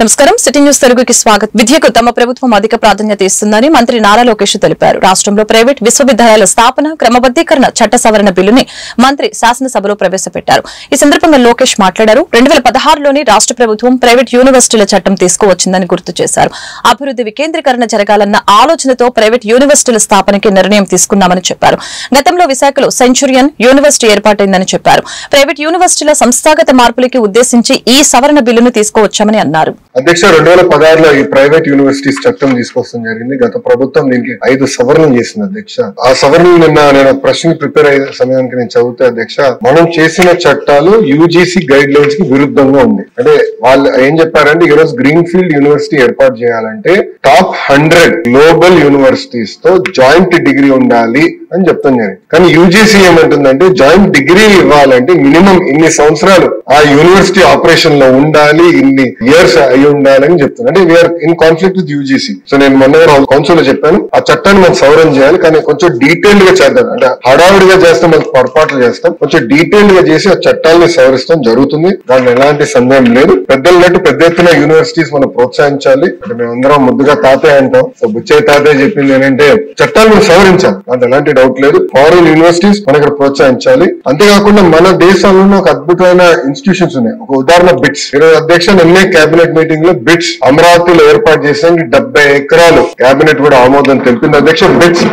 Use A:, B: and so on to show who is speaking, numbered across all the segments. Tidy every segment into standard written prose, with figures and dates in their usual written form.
A: నమస్కారం. City news తెలుగుకి స్వాగతం. విద్యకు తమ ప్రభుత్వం అధిక ప్రాధాన్యత ఇస్తుందని మంత్రి నారా లోకేష్ తెలిపారు. రాష్ట్రంలో ప్రైవేట్ విశ్వవిద్యాలయాల స్థాపన, క్రమబద్దీకరణ చట్ట సవరణ బిల్లుని మంత్రి శాసనసభలో ప్రవేశపెట్టారు. ఈ సందర్భంగా లోకేష్ మాట్లాడారు. 2016లోని రాష్ట్ర ప్రభుత్వం ప్రైవేట్ యూనివర్సిటీల చట్టం తీసుకువచ్చిందని గుర్తు చేశారు. అభివృద్ధి వికేంద్రీకరణ జరగాలన్న ఆలోచనతో ప్రైవేట్ యూనివర్సిటీల స్థాపనకి నిర్ణయం తీసుకున్నామని చెప్పారు. గతంలో విశాఖలో సెంచురియన్ యూనివర్సిటీ ఏర్పాటైందని చెప్పారు. ప్రైవేట్ యూనివర్సిటీల సంస్థాగత మార్పులకి ఉద్దేశించి ఈ సవరణ బిల్లును తీసుకువచ్చామని అన్నారు.
B: అధ్యక్ష 2016లో ఈ ప్రైవేట్ యూనివర్సిటీస్ చట్టం తీసుకొస్తాం జరిగింది. గత ప్రభుత్వం దీనికి 5 సవరణలు చేసింది అధ్యక్ష. ఆ సవరణలు నిన్న నేను ప్రశ్న ప్రిపేర్ అయ్యే సమయానికి నేను చదివితే అధ్యక్ష, మనం చేసిన చట్టాలు యూజీసీ గైడ్ లైన్స్ కి విరుద్ధంగా ఉంది. అంటే వాళ్ళు ఏం చెప్పారంటే, ఈ రోజు గ్రీన్ ఫీల్డ్ యూనివర్సిటీ ఏర్పాటు చేయాలంటే టాప్ 100 గ్లోబల్ యూనివర్సిటీస్ తో జాయింట్ డిగ్రీ ఉండాలి అని చెప్తాం జరిగింది. కానీ యూజీసీ ఏమంటుందంటే, జాయింట్ డిగ్రీ ఇవ్వాలంటే మినిమం ఇన్ని సంవత్సరాలు ఆ యూనివర్సిటీ ఆపరేషన్ లో ఉండాలి, ఇన్ని ఇయర్స్ అయి ఉండాలని చెప్తుంది. అంటే we are in conflict with UGC. So నేను మొన్న కౌన్సిల్ లో చెప్పాను, ఆ చట్టాన్ని మనం సవరణ చేయాలి, కానీ కొంచెం డీటెయిల్డ్ గా చేద్దాం. అంటే హడావుడిగా చేస్తాం, మనకు పొరపాట్లు చేస్తాం. కొంచెం డీటెయిల్డ్ గా చేసి ఆ చట్టాలని సవరిస్తాం జరుగుతుంది. దాంట్లో ఎలాంటి సందేహం లేదు. పెద్దలన్నట్టు పెద్ద ఎత్తున యూనివర్సిటీస్ మనం ప్రోత్సహించాలి. అంటే మేమందరం ముద్దుగా తాతయ్య అంటాం. సో బుచ్చయ్య తాతయ్య చెప్పింది ఏంటంటే, చట్టాలను సవరించాలి, దాంట్లో ఎలాంటి డౌట్ లేదు. ఫారెన్ యూనివర్సిటీస్ మనకి ప్రోత్సహించాలి. అంతేకాకుండా మన దేశంలో ఒక అద్భుతమైన ఇన్స్టిట్యూషన్స్ ఉన్నాయి. ఒక ఉదాహరణ బిట్స్. ఈరోజు అధ్యక్ష నిన్నే కేబినెట్ మీటింగ్ లో బిట్స్ అమరావతిలో ఏర్పాటు చేసానికి 70 ఎకరాలు కేబినెట్ కూడా ఆమోదం తెలిపింది అధ్యక్ష. బిట్స్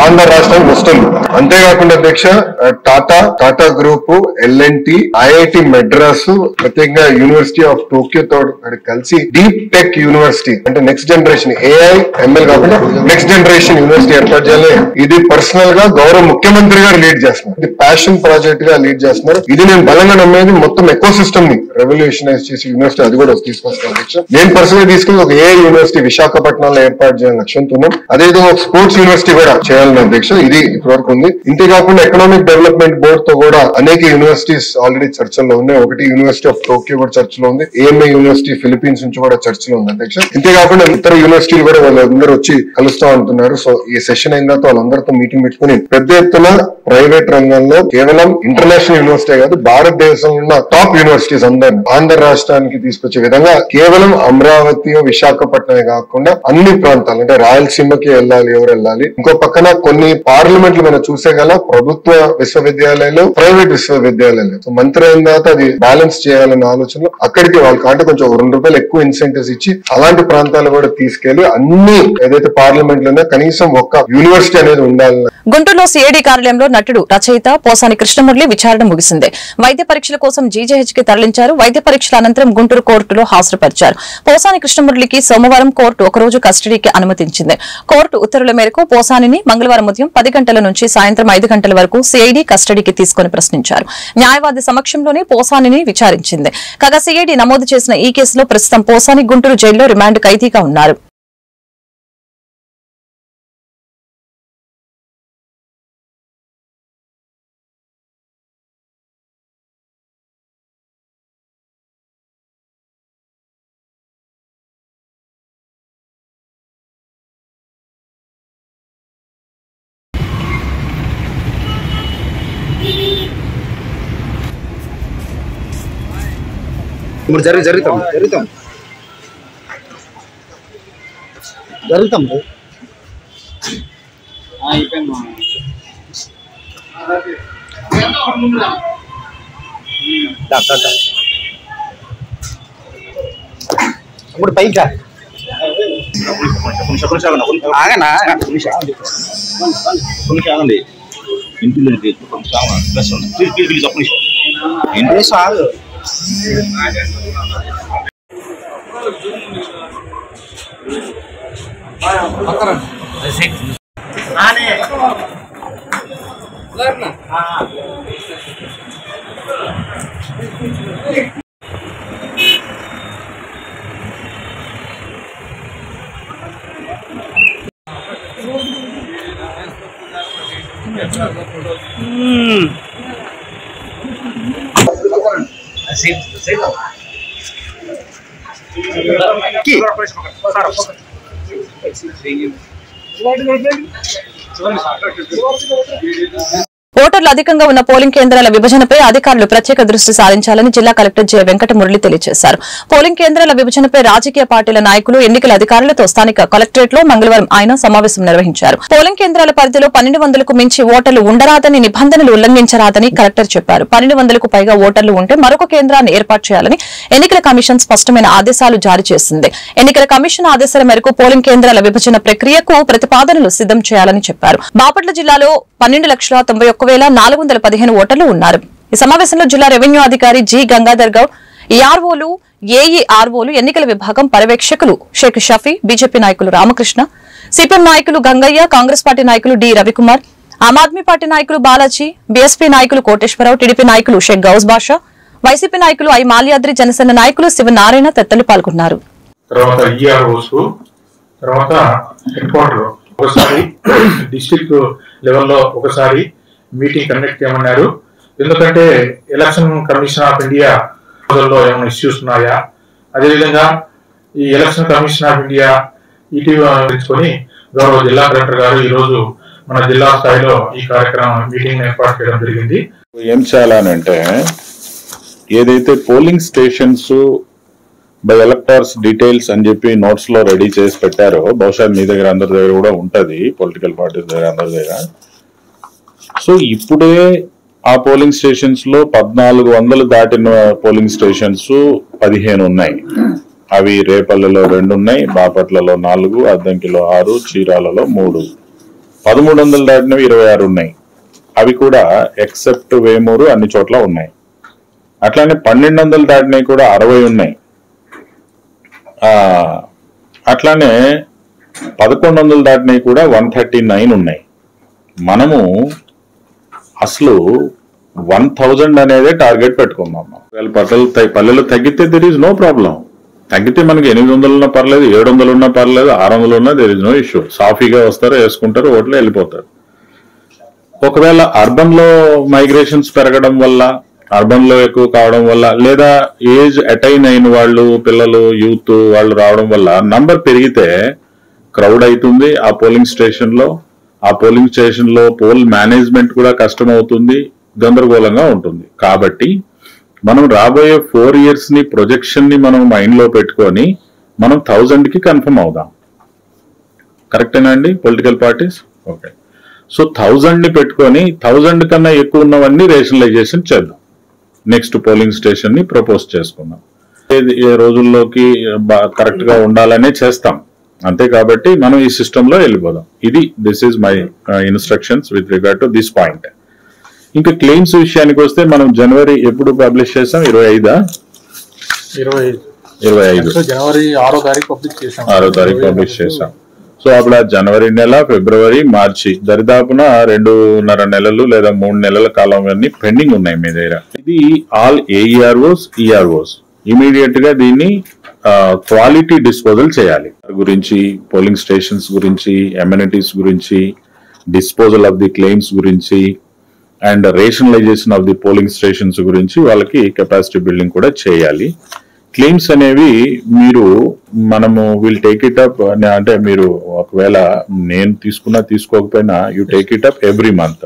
B: ఆంధ్ర రాష్ట్రానికి వస్తుంది. అంతేకాకుండా అధ్యక్ష Tata group, LNT, IIT Madras, ప్రత్యేకంగా యూనివర్సిటీ ఆఫ్ టోక్యో తో కలిసి డీప్ టెక్ యూనివర్సిటీ, అంటే నెక్స్ట్ జనరేషన్ ఏఐ ఎంఎల్ కాకుండా నెక్స్ట్ జనరేషన్ యూనివర్సిటీ ఏర్పాటు చేయాలి. ఇది పర్సనల్ గా గౌరవ ముఖ్యమంత్రి గారు లీడ్ చేస్తున్నారు. ఇది ప్యాషన్ ప్రాజెక్ట్ గా లీడ్ చేస్తున్నారు. ఇది నేను బలంగా నమ్మేది. మొత్తం ఎకో సిస్టమ్ ని రెవల్యూషనైజ్ చేసి యూనివర్సిటీ అది కూడా తీసుకొస్తాను అధ్యక్ష. నేను పర్సనల్ తీసుకుని ఒక ఏఐ యూనివర్సిటీ విశాఖపట్నంలో ఏర్పాటు చేయాలని లక్ష్యంతో ఉన్నాం. అదేవిధంగా ఒక స్పోర్ట్స్ యూనివర్సిటీ కూడా చేయాలని అధ్యక్ష. ఇది ఇప్పటివరకు ఉంది. ఇంతేకాకుండా ఎకనామిక్ డెవలప్మెంట్ బోర్డ్ తో కూడా అనేక యూనివర్సిటీస్ ఆల్రెడీ చర్చల్లో ఉన్నాయి. ఒకటి యూనివర్సిటీ ఆఫ్ టోక్యో కూడా చర్చలో ఉంది. ఏఎంఐ యూనివర్సిటీ ఫిలిప్పీన్స్ నుంచి కూడా చర్చలో ఉంది అధ్యక్ష. ఇంతేకాకుండా ఇతర యూనివర్సిటీలు కూడా వాళ్ళందరూ వచ్చి కలుస్తా ఉంటున్నారు. సో ఈ సెషన్ అయిన తర్వాత వాళ్ళందరితో మీటింగ్ పెట్టుకుని పెద్ద ఎత్తున ప్రైవేట్ రంగంలో కేవలం ఇంటర్నేషనల్ యూనివర్సిటీ కాదు, భారతదేశంలో ఉన్న టాప్ యూనివర్సిటీస్ అందరినీ ఆంధ్ర రాష్ట్రానికి తీసుకొచ్చే విధంగా కేవలం అమరావతి, విశాఖపట్నమే కాకుండా అన్ని ప్రాంతాలు, అంటే రాయలసీమకి వెళ్ళాలి, ఎవరు వెళ్ళాలి. ఇంకో పక్కన కొన్ని పార్లమెంట్లు మనం చూసేగల ప్రభుత్వ విశ్వవిద్యాలయాలు, ప్రైవేట్ విశ్వవిద్యాలయాలు. సో మంత్రి అయిన తర్వాత అది బ్యాలెన్స్ చేయాలన్న ఆలోచనలో అక్కడికి వాళ్ళకి అంటే కొంచెం ₹2 ఎక్కువ ఇన్సెంటివ్స్ ఇచ్చి అలాంటి ప్రాంతాలు కూడా తీసుకెళ్లి అన్ని ఏదైతే పార్లమెంట్ లోనే కనీసం ఒక్క యూనివర్సిటీ అనేది ఉండాలని.
A: గుంటూరులో సిఐడి కార్యాలయంలో నటుడు, రచయిత పోసాని కృష్ణమురళి విచారణ ముగిసింది. వైద్య పరీక్షల కోసం జీజీహెచ్ కి తరలించారు. వైద్య పరీక్షల అనంతరం గుంటూరు కోర్టులో హాజరుపరిచారు. పోసాని కృష్ణమురళికి సోమవారం కోర్టు ఒకరోజు కస్టడీకి అనుమతించింది. కోర్టు ఉత్తర్వుల మేరకు పోసానిని మంగళవారం ఉదయం 10 గంటల నుంచి సాయంత్రం 5 గంటల వరకు సిఐడి కస్టడీకి తీసుకుని ప్రశ్నించారు. న్యాయవాది సమక్షంలోనే పోసానిని విచారించింది. కాగా సిఐడి నమోదు చేసిన ఈ కేసులో ప్రస్తుతం పోసాని గుంటూరు జైల్లో రిమాండ్ ఖైదీగా ఉన్నారు.
C: జరుగుతాం ఇప్పుడు పైకా ఆగనా ఆగండి. ఇంట్లో ఆగు.
A: ఓటర్లు అధికంగా ఉన్న పోలింగ్ కేంద్రాల విభజనపై అధికారులు ప్రత్యేక దృష్టి సారించాలని జిల్లా కలెక్టర్ జె వెంకటమురళి తెలియజేశారు. పోలింగ్ కేంద్రాల విభజనపై రాజకీయ పార్టీల నాయకులు, ఎన్నికల అధికారులతో స్థానిక కలెక్టరేట్ లో మంగళవారం ఆయన సమావేశం నిర్వహించారు. పోలింగ్ కేంద్రాల పరిధిలో 1200కు మించి ఓటర్లు ఉండరాదని, నిబంధనలు ఉల్లంఘించరాదని కలెక్టర్ చెప్పారు. 1200కు పైగా ఓటర్లు ఉంటే మరొక కేంద్రాన్ని ఏర్పాటు చేయాలని ఎన్నికల కమిషన్ స్పష్టమైన ఆదేశాలు జారీ చేసింది. ఎన్నికల కమిషన్ ఆదేశాల మేరకు పోలింగ్ కేంద్రాల విభజన ప్రక్రియకు ప్రతిపాదనలు సిద్దం చేయాలని చెప్పారు. బాపట్ల జిల్లాలో 12,91,415 ఓటర్లు ఉన్నారు. ఈ సమావేశంలో జిల్లా రెవెన్యూ అధికారి జి గంగాధర్ గౌడ్, ఈఆర్ఓలు, ఏఈఆర్ఓలు, ఎన్నికల విభాగం పర్యవేక్షకులు షేక్ షఫీ, బీజేపీ నాయకులు రామకృష్ణ, సిపిఎం నాయకులు గంగయ్య, కాంగ్రెస్ పార్టీ నాయకులు డి రవికుమార్, ఆమ్ ఆద్మీ పార్టీ నాయకులు బాలాజీ, బీఎస్పీ నాయకులు కోటేశ్వరరావు, టీడీపీ నాయకులు షేక్ గౌస్ బాషా, వైసీపీ నాయకులు ఐ మాల్యాద్రి, జనసేన నాయకులు శివనారాయణ తదితరులు పాల్గొన్నారు.
D: తర్వాత హెడ్ క్వార్టర్ ఒకసారి డిస్ట్రిక్ట్ లెవెల్లో ఒకసారి మీటింగ్ కండక్ట్ చేయమన్నారు. ఎందుకంటే ఎలక్షన్ కమిషన్ ఆఫ్ ఇండియా లో ఏమైనా ఇష్యూస్ ఉన్నాయా, అదేవిధంగా ఈ ఎలక్షన్ కమిషన్ ఆఫ్ ఇండియా ఇటీవల గౌరవ జిల్లా కలెక్టర్ గారు ఈ రోజు మన జిల్లా స్థాయిలో ఈ కార్యక్రమం మీటింగ్ ఏర్పాటు చేయడం జరిగింది.
E: ఏం చేయాలనంటే ఏదైతే polling stations by electors details అని చెప్పి నోట్స్ లో రెడీ చేసి పెట్టారో, బహుశా మీ దగ్గర అందరి దగ్గర కూడా ఉంటది, పొలిటికల్ పార్టీస్ దగ్గర అందరి దగ్గర. సో ఇప్పుడే ఆ పోలింగ్ స్టేషన్స్ లో 1400 దాటిన పోలింగ్ స్టేషన్స్ 15 ఉన్నాయి. అవి రేపల్లెలో 2 ఉన్నాయి, బాపట్లలో 4, అద్దంకిలో 6, చీరాలలో 3. 1300 దాటినవి 26 ఉన్నాయి. అవి కూడా ఎక్సెప్ట్ వేమూరు అన్ని చోట్ల ఉన్నాయి. అట్లానే 1200 దాటినవి కూడా 60 ఉన్నాయి. అట్లానే 1100 దాటినవి కూడా 139 ఉన్నాయి. మనము అసలు 1000 అనేదే టార్గెట్ పెట్టుకున్నాం. పల్లెలు తగ్గితే దెర్ ఈజ్ నో ప్రాబ్లం. తగ్గితే మనకి 800 ఉన్నా పర్లేదు, 700 ఉన్నా పర్లేదు, 600 ఉన్నా దెర్ ఈజ్ నో ఇష్యూ. సాఫీగా వస్తారు, వేసుకుంటారు, ఓట్లు వెళ్ళిపోతారు. ఒకవేళ అర్బన్ లో మైగ్రేషన్స్ పెరగడం వల్ల, అర్బన్ లో ఎక్కువ కావడం వల్ల, లేదా ఏజ్ అటైన్ అయిన వాళ్ళు, పిల్లలు, యూత్ వాళ్ళు రావడం వల్ల నంబర్ పెరిగితే క్రౌడ్ అవుతుంది ఆ పోలింగ్ స్టేషన్ లో. ఆ పోలింగ్ స్టేషన్ లో పోల్ మేనేజ్మెంట్ కూడా కష్టం అవుతుంది, గందరగోళంగా ఉంటుంది. కాబట్టి మనం రాబోయే 4 years ని ప్రొజెక్షన్ ని మనం మైండ్ లో పెట్టుకొని మనం 1000కి కన్ఫర్మ్ అవుదాం. కరెక్టేనా అండి పొలిటికల్ పార్టీస్? ఓకే. సో 1000 ని పెట్టుకొని 1000 కన్నా ఎక్కువ ఉన్నవన్నీ రేషనలైజేషన్ చేద్దాం. నెక్స్ట్ పోలింగ్ స్టేషన్ ని ప్రపోజ్ చేసుకుందాం. ఏ రోజుల్లోకి కరెక్ట్ గా ఉండాలనే చేస్తాం అంతే. కాబట్టి మనం ఈ సిస్టమ్ లో వెళ్ళిపోదాం. This is my instructions with regard to this point. ఇంకా క్లెయిమ్స్ విషయానికి వస్తే మనం జనవరి ఎప్పుడు పబ్లిష్ చేసాం? 25
D: జనవరి 6వ తారీఖు
E: పబ్లిష్ చేసాం. సో అప్పుడు జనవరి నెల, ఫిబ్రవరి, మార్చి దరిదాపున 2.5 నెలలు లేదా 3 నెలల కాలం అన్ని పెండింగ్ ఉన్నాయి మీ దగ్గర. ఇది ఆల్ ఏఈఆర్ఓస్, ఈఆర్ఓస్ ఇమీడియట్ గా దీన్ని క్వాలిటీ డిస్పోజల్ చేయాలి. గురించి, పోలింగ్ స్టేషన్స్ గురించి, ఎమ్యూనిటీస్ గురించి, డిస్పోజల్ ఆఫ్ ది క్లెయిమ్స్ గురించి and rationalisation of the polling stations గురించి వాళ్ళకి కెపాసిటీ బిల్డింగ్ కూడా చేయాలి. క్లెయిమ్స్ అనేవి మనము విల్ టేక్ ఇట్ అప్. అంటే మీరు ఒకవేళ నేను తీసుకోకపోయినా you take it up every month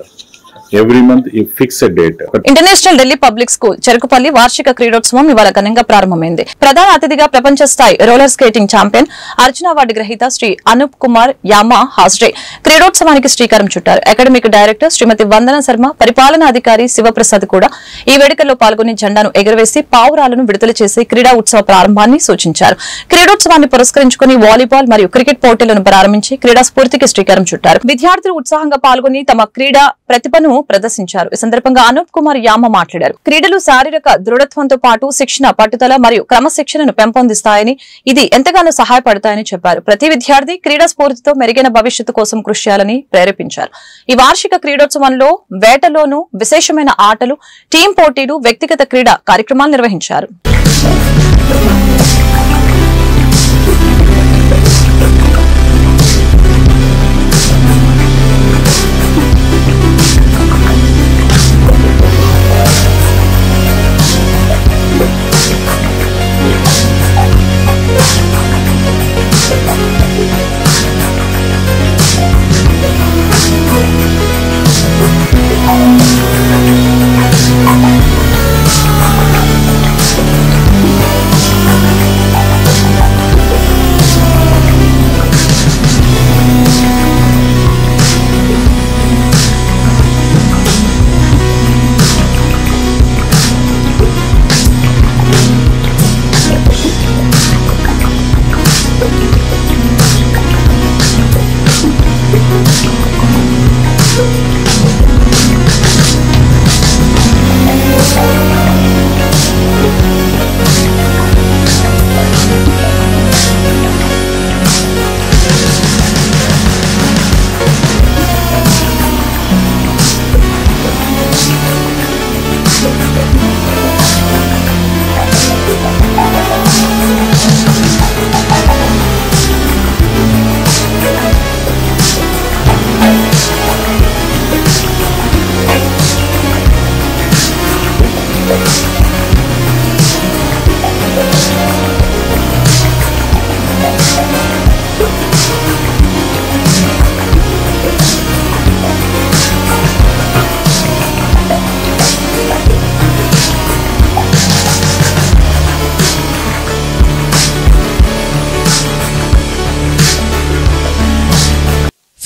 E: fix date.
A: International Delhi Public School Cherukupalli వార్షిక క్రీడోత్సవం ఇవాళ ఘనంగా ప్రారంభమైంది. ప్రధాన అతిథిగా ప్రపంచ స్థాయి roller skating champion, Arjuna award గ్రహీత శ్రీ అనూప్ కుమార్ యామా హాస్డే క్రీడోత్సవానికి శ్రీకారం చుట్టారు. అకాడమిక్ డైరెక్టర్ శ్రీమతి వందన శర్మ, పరిపాలనా అధికారి శివప్రసాద్ కూడా ఈ వేడుకల్లో పాల్గొని జెండాను ఎగురవేసి పావురాలను విడుదల చేసి క్రీడా ఉత్సవ ప్రారంభాన్ని సూచించారు. క్రీడోత్సవాన్ని పురస్కరించుకుని వాలీబాల్ మరియు క్రికెట్ పోటీలను ప్రారంభించి క్రీడా స్ఫూర్తికి శ్రీకారం చుట్టారు. విద్యార్థులు ఉత్సాహంగా పాల్గొని తమ క్రీడా ప్రతిభను ప్రదర్శించారు. ఈ సందర్భంగా అనూప్ కుమార్ యామ మాట్లాడారు. క్రీడలు శారీరక దృఢత్వంతో పాటు శిక్షణ, పట్టుదల మరియు క్రమశిక్షణను పెంపొందిస్తాయని, ఇది ఎంతగానో సహాయపడతాయని చెప్పారు. ప్రతి విద్యార్థి క్రీడా స్ఫూర్తితో మెరుగైన భవిష్యత్తు కోసం కృషి చేయాలని ప్రేరేపించారు. ఈ వార్షిక క్రీడోత్సవంలో వేటలోనూ విశేషమైన ఆటలు, టీం పోటీలు, వ్యక్తిగత క్రీడా కార్యక్రమాలు నిర్వహించారు.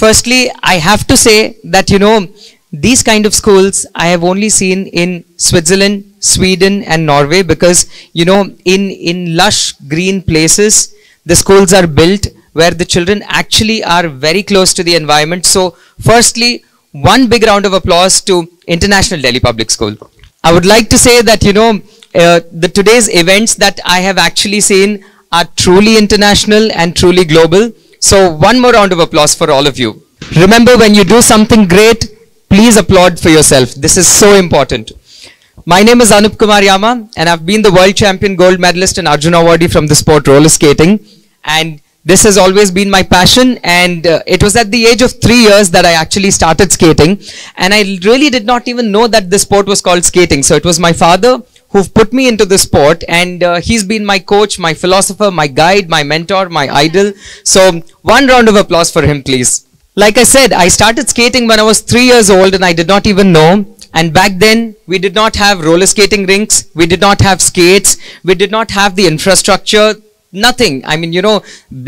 F: Firstly, I have to say that, these kind of schools I have only seen in Switzerland, Sweden and Norway, because, in lush green places, the schools are built where the children actually are very close to the environment. So, firstly, one big round of applause to International Delhi Public School. I would like to say that, the today's events that I have actually seen are truly international and truly global. So one more round of applause for all of you. Remember, when you do something great, please applaud for yourself. This is so important. My name is Anup Kumar Yama, and I've been the world champion gold medalist and Arjuna awardee from the sport roller skating. And this has always been my passion, and it was at the age of 3 years that I actually started skating. And I really did not even know that this sport was called skating. So it was my father who've put me into the sport, and he's been my coach, my philosopher, my guide, my mentor, my idol. So one round of applause for him, please. Like I said, I started skating when I was 3 years old, and I did not even know. And back then, we did not have roller skating rinks, we did not have skates, we did not have the infrastructure, nothing. I mean,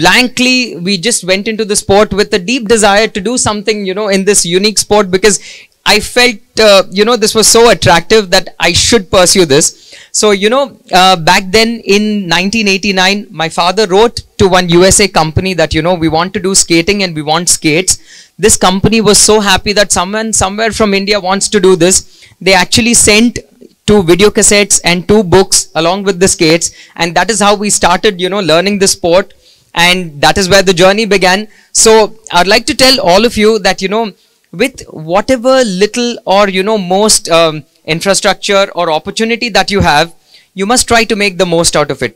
F: blankly, we just went into the sport with a deep desire to do something, in this unique sport, because I felt, this was so attractive that I should pursue this. So, back then in 1989, my father wrote to one USA company that, we want to do skating and we want skates. This company was so happy that someone somewhere from India wants to do this. They actually sent 2 video cassettes and 2 books along with the skates. And that is how we started, learning the sport. And that is where the journey began. So I'd like to tell all of you that, with whatever little or most infrastructure or opportunity that you have, you must try to make the most out of it.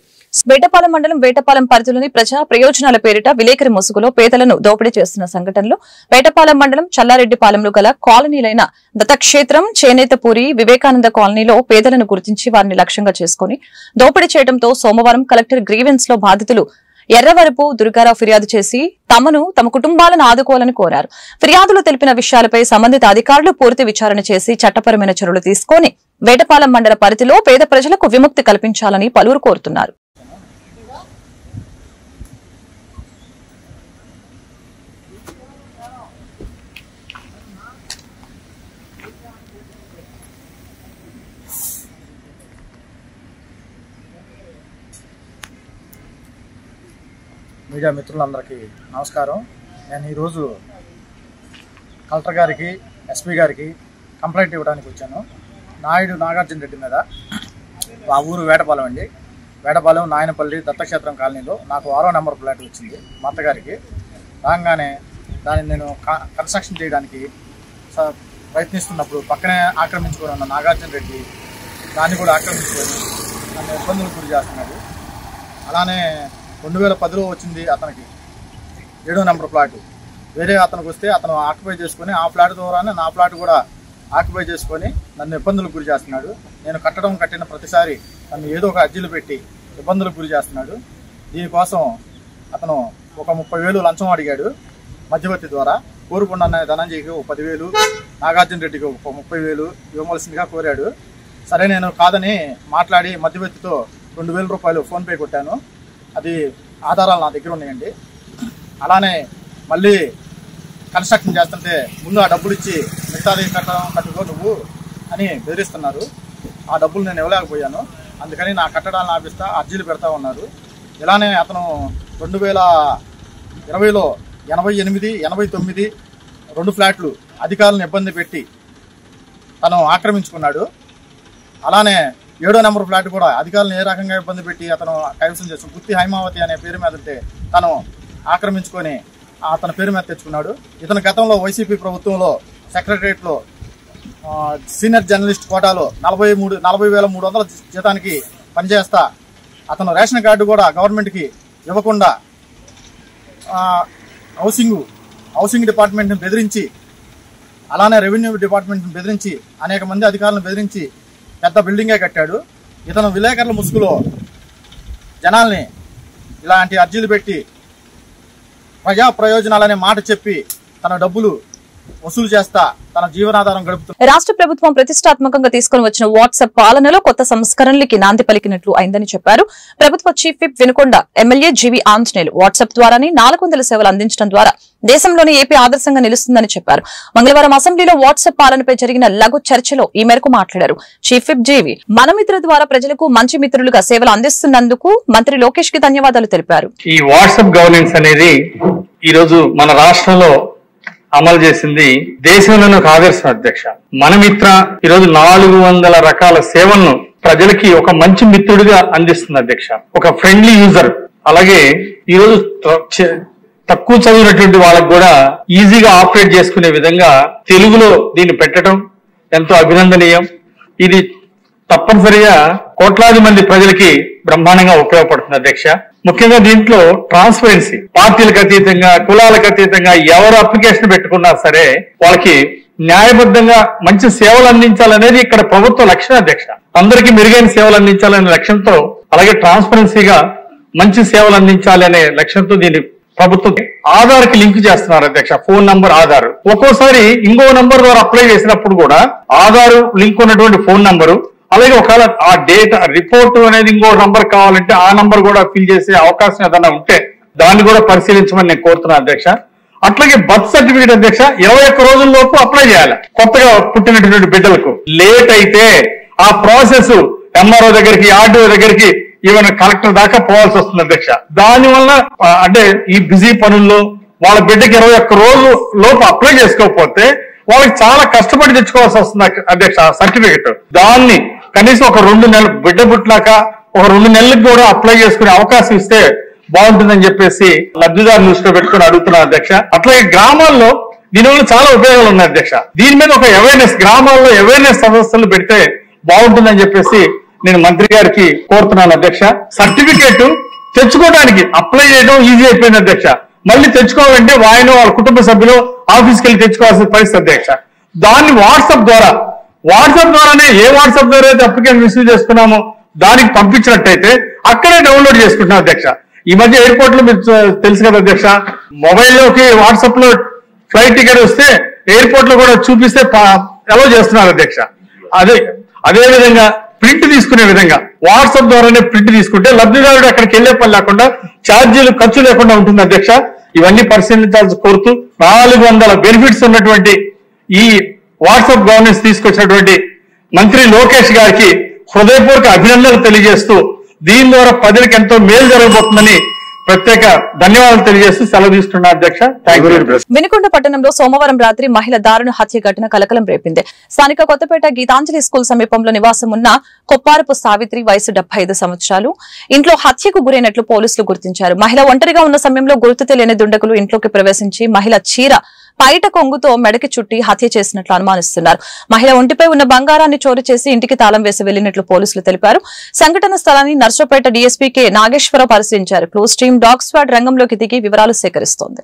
A: Vetapalem మండలం వేటపాలెం పరిధిలోని ప్రజా ప్రయోజనాల పేరిట విలేకరి ముసుగులో పేదలను దోపిడీ చేస్తున్న సంఘటనలో వేటపాలెం మండలం చల్లారెడ్డిపాలెంలో గల కాలనీలైన దత్తక్షేత్రం, చేనేతపూరి, వివేకానంద కాలనీలో పేదలను గుర్తించి వారిని లక్ష్యంగా చేసుకుని దోపిడీ చేయడంతో సోమవారం కలెక్టర్ గ్రీవెన్స్ లో బాధితులు ఎర్రవరపు దుర్గారావు ఫిర్యాదు చేసి తమ కుటుంబాలను ఆదుకోవాలని కోరారు. ఫిర్యాదులు తెలిపిన విషయాలపై సంబంధిత అధికారులు పూర్తి విచారణ చేసి చట్టపరమైన చర్యలు తీసుకుని వేటపాలెం మండల పరిధిలో పేద ప్రజలకు విముక్తి కల్పించాలని పలువురు కోరుతున్నారు.
G: మీడియా మిత్రులందరికీ నమస్కారం. నేను ఈరోజు కలెక్టర్ గారికి, ఎస్పీ గారికి కంప్లైంట్ ఇవ్వడానికి వచ్చాను. నాగార్జున రెడ్డి మీద. ఆ ఊరు వేటపాలెం అండి. వేటపాలెం నాయనపల్లి దత్తక్షేత్రం కాలనీలో నాకు 6వ నెంబర్ ఫ్లాట్ వచ్చింది మా అత్తగారికి. రాగానే దాన్ని నేను కన్స్ట్రక్షన్ చేయడానికి ప్రయత్నిస్తున్నప్పుడు పక్కనే ఆక్రమించుకొని ఉన్న నాగార్జున రెడ్డి దాన్ని కూడా ఆక్రమించుకొని నన్ను ఇబ్బందులకు గురి చేస్తున్నాడు. అలానే 2010లో వచ్చింది అతనికి 7వ నెంబర్ ఫ్లాట్. వేరే అతనికి వస్తే అతను ఆక్యుపై చేసుకొని ఆ ఫ్లాట్ ద్వారానే నా ఫ్లాట్ కూడా ఆక్యుపై చేసుకొని నన్ను ఇబ్బందులకు గురి చేస్తున్నాడు. నేను కట్టిన ప్రతిసారి నన్ను ఏదో ఒక అర్జీలు పెట్టి ఇబ్బందులకు గురి చేస్తున్నాడు. దీనికోసం అతను ఒక 30,000 లంచం అడిగాడు మధ్యవర్తి ద్వారా. కోరుకుండా ధనంజయ్కి ఒక 10,000, నాగార్జున రెడ్డికి ఒక 30,000 ఇవ్వవలసిందిగా కోరాడు. సరే నేను కాదని మాట్లాడి మధ్యవర్తితో 2,000 రూపాయలు ఫోన్పే కొట్టాను. అది ఆధారాలు నా దగ్గర ఉన్నాయండి. అలానే మళ్ళీ కన్స్ట్రక్షన్ చేస్తుంటే ముందు ఆ డబ్బులు ఇచ్చి మిగతాది కట్టుకో నువ్వు అని బెదిరిస్తున్నారు. ఆ డబ్బులు నేను ఇవ్వలేకపోయాను. అందుకని నా కట్టడాలను ఆపిస్తా అర్జీలు పెడతా ఉన్నారు. ఇలానే అతను 2020లో 88, 89 2 ఫ్లాట్లు అధికారులను ఇబ్బంది పెట్టి తను ఆక్రమించుకున్నాడు. అలానే 7వ నెంబర్ ఫ్లాట్ కూడా అధికారులను ఏ రకంగా ఇబ్బంది పెట్టి అతను కైవసం చేసుకుని గుత్తి హైమావతి అనే పేరు మీద ఉంటే తను ఆక్రమించుకొని అతని పేరు మీద తెచ్చుకున్నాడు. ఇతను గతంలో వైసీపీ ప్రభుత్వంలో సెక్రటరియట్లో సీనియర్ జర్నలిస్ట్ కోటాలో 40,300 జీతానికి పనిచేస్తా అతను రేషన్ కార్డు కూడా గవర్నమెంట్కి ఇవ్వకుండా హౌసింగ్ డిపార్ట్మెంట్ని బెదిరించి, అలానే రెవెన్యూ డిపార్ట్మెంట్ని బెదిరించి, అనేక మంది అధికారులను బెదిరించి పెద్ద బిల్డింగే కట్టాడు. ఇతను విలేకరుల ముసుగులో జనాల్ని ఇలాంటి అర్జీలు పెట్టి ప్రజా ప్రయోజనాలనే మాట చెప్పి తన డబ్బులు వసూలు చేస్తా తన జీవనాధారం గడుపుతుంది.
A: రాష్ట్ర ప్రభుత్వం ప్రతిష్టాత్మకంగా తీసుకుని వచ్చిన వాట్సాప్ పాలనలో కొత్త సంస్కరణలకి నాంది పలికినట్లు అయిందని చెప్పారు. ప్రభుత్వ చీఫ్ విప్ వినుకొండ ఎమ్మెల్యే జీవి ఆంజనేయులు వాట్సాప్ ద్వారానే 400 సేవలు అందించడం ద్వారా దేశంలోనే ఏపీ ఆదర్శంగా నిలుస్తుందని చెప్పారు. మంగళవారం అసెంబ్లీలో వాట్సాప్ పాలనపై జరిగిన లఘు చర్చలో ఈ మేరకు మాట్లాడారు. చీఫ్ విప్ జీవి మనమిత్ర ద్వారా ప్రజలకు మంచి మిత్రులుగా సేవలు అందిస్తున్నందుకు మంత్రి లోకేష్ కి ధన్యవాదాలు తెలిపారు.
H: ఈ వాట్సాప్ గవర్నెన్స్ అనేది ఈ రోజు మన రాష్ట్రంలో అమలు చేసింది దేశంలోనే ఒక ఆదర్శం అధ్యక్ష. మన మిత్ర ఈరోజు 400 రకాల సేవలను ప్రజలకి ఒక మంచి మిత్రుడిగా అందిస్తుంది అధ్యక్ష, ఒక ఫ్రెండ్లీ యూజర్. అలాగే ఈరోజు తక్కువ చదివినటువంటి వాళ్ళకు కూడా ఈజీగా ఆపరేట్ చేసుకునే విధంగా తెలుగులో దీన్ని పెట్టడం ఎంతో అభినందనీయం. ఇది తప్పనిసరిగా కోట్లాది మంది ప్రజలకి బ్రహ్మాండంగా ఉపయోగపడుతుంది అధ్యక్ష. ముఖ్యంగా దీంట్లో ట్రాన్స్పరెన్సీ, పార్టీలకు అతీతంగా కులాలకు అతీతంగా ఎవరు అప్లికేషన్ పెట్టుకున్నా సరే వాళ్ళకి న్యాయబద్ధంగా మంచి సేవలు అందించాలనేది ఇక్కడ ప్రభుత్వ లక్ష్యం అధ్యక్ష. అందరికీ మెరుగైన సేవలు అందించాలనే లక్ష్యంతో, అలాగే ట్రాన్స్పరెన్సీగా మంచి సేవలు అందించాలి అనే లక్ష్యంతో దీన్ని ప్రభుత్వం ఆధార్ కి లింక్ చేస్తున్నారు అధ్యక్ష. ఫోన్ నంబర్ ఆధార్, ఒక్కోసారి ఇంకో నంబర్ ద్వారా అప్లై చేసినప్పుడు కూడా ఆధార్ లింక్ ఉన్నటువంటి ఫోన్ నంబరు, అలాగే ఒకవేళ ఆ డేటా రిపోర్ట్ అనేది ఇంకో నంబర్ కావాలంటే ఆ నంబర్ కూడా ఫిల్ చేసే అవకాశం ఏదైనా ఉంటే దాన్ని కూడా పరిశీలించమని నేను కోరుతున్నాను అధ్యక్ష. అట్లాగే బర్త్ సర్టిఫికేట్ అధ్యక్ష 21 రోజుల్లోపు అప్లై చేయాలి కొత్తగా పుట్టినటువంటి బిడ్డలకు. లేట్ అయితే ఆ ప్రాసెస్ ఎంఆర్ఓ దగ్గరికి, ఆర్డీఓ దగ్గరికి, ఈవెన్ కలెక్టర్ దాకా పోవాల్సి వస్తుంది అధ్యక్ష. దానివల్ల అంటే ఈ బిజీ పనుల్లో వాళ్ళ బిడ్డకి 21 రోజు లోపు అప్లై చేసుకోకపోతే వాళ్ళకి చాలా కష్టపడి తెచ్చుకోవాల్సి వస్తుంది అధ్యక్ష సర్టిఫికెట్. దాన్ని కనీసం ఒక 2 నెలలు బిడ్డ పుట్టినాక ఒక 2 నెలలకు కూడా అప్లై చేసుకునే అవకాశం ఇస్తే బాగుంటుందని చెప్పేసి లబ్ధిదారు దృష్టిలో పెట్టుకుని అడుగుతున్నాను అధ్యక్ష. అట్లాగే గ్రామాల్లో దీనివల్ల చాలా ఉపయోగాలు ఉన్నాయి అధ్యక్ష. దీని మీద ఒక అవేర్నెస్, గ్రామాల్లో అవేర్నెస్ సదస్సులు పెడితే బాగుంటుందని చెప్పేసి నేను మంత్రి గారికి కోరుతున్నాను అధ్యక్ష. సర్టిఫికేట్ తెచ్చుకోవడానికి అప్లై చేయడం ఈజీ అయిపోయింది అధ్యక్ష. మళ్ళీ తెచ్చుకోవాలంటే ఆయన వాళ్ళ కుటుంబ సభ్యులు ఆఫీస్కి వెళ్ళి తెచ్చుకోవాల్సిన పరిస్థితి అధ్యక్ష. దాన్ని వాట్సాప్ ద్వారానే ఏ వాట్సాప్ ద్వారా అయితే అప్లికేషన్ రిసీవ్ చేసుకున్నామో దానికి పంపించినట్టయితే అక్కడే డౌన్లోడ్ చేసుకుంటున్నాం అధ్యక్ష. ఈ మధ్య ఎయిర్పోర్ట్ లో మీరు తెలుసు కదా అధ్యక్ష, మొబైల్లోకి వాట్సాప్ లో ఫ్లైట్ టికెట్ వస్తే ఎయిర్పోర్ట్ లో కూడా చూపిస్తే అలౌ చేస్తున్నారు అధ్యక్ష. అదే విధంగా ప్రింట్ తీసుకునే విధంగా వాట్సాప్ ద్వారానే ప్రింట్ తీసుకుంటే లబ్ధిదారుడు అక్కడికి వెళ్లే పని లేకుండా ఛార్జీలు ఖర్చు లేకుండా ఉంటుంది అధ్యక్ష. ఇవన్నీ పరిశీలించాల్సి కోరుతూ 400 బెనిఫిట్స్ ఉన్నటువంటి ఈ వాట్సాప్ గవర్నెన్స్ తీసుకొచ్చినటువంటి మంత్రి లోకేష్ గారికి హృదయపూర్వక అభినందనలు తెలియజేస్తూ దీని ద్వారా ప్రజలకు ఎంతో మేలు జరగబోతుందని ప్రత్యేక ధన్యవాదాలు తెలియజేస్తూ సెలవు తీసుకున్నా అధ్యక్ష.
A: వినుకొండ పట్టణంలో సోమవారం రాత్రి మహిళ దారుణ హత్య ఘటన కలకలం రేపింది. స్థానిక కొత్తపేట గీతాంజలి స్కూల్ సమీపంలో నివాసం ఉన్న కొప్పారపు సావిత్రి, వయసు 75 సంవత్సరాలు, ఇంట్లో హత్యకు గురైనట్లు పోలీసులు గుర్తించారు. మహిళ ఒంటరిగా ఉన్న సమయంలో గుర్తు తెలియని దుండగులు ఇంట్లోకి ప్రవేశించి మహిళ చీర పైట కొంగుతో మెడకి చుట్టి హత్య చేసినట్లు అనుమానిస్తున్నారు. మహిళ ఒంటిపై ఉన్న బంగారాన్ని చోరీ చేసి ఇంటికి తాళం వేసి వెళ్లినట్లు పోలీసులు తెలిపారు. సంఘటన స్థలాన్ని నర్సపేట డీఎస్పీ కె నాగేశ్వరరావు పరిశీలించారు. క్లోజ్ టీం డాగ్ స్క్వాడ్ రంగంలోకి దిగి వివరాలు సేకరిస్తోంది.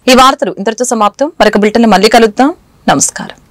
A: ఈ వార్తలు ఇంతటితో సమాప్తం. మరొక బులెటిన్ మళ్ళీ కలుద్దాం. నమస్కారం.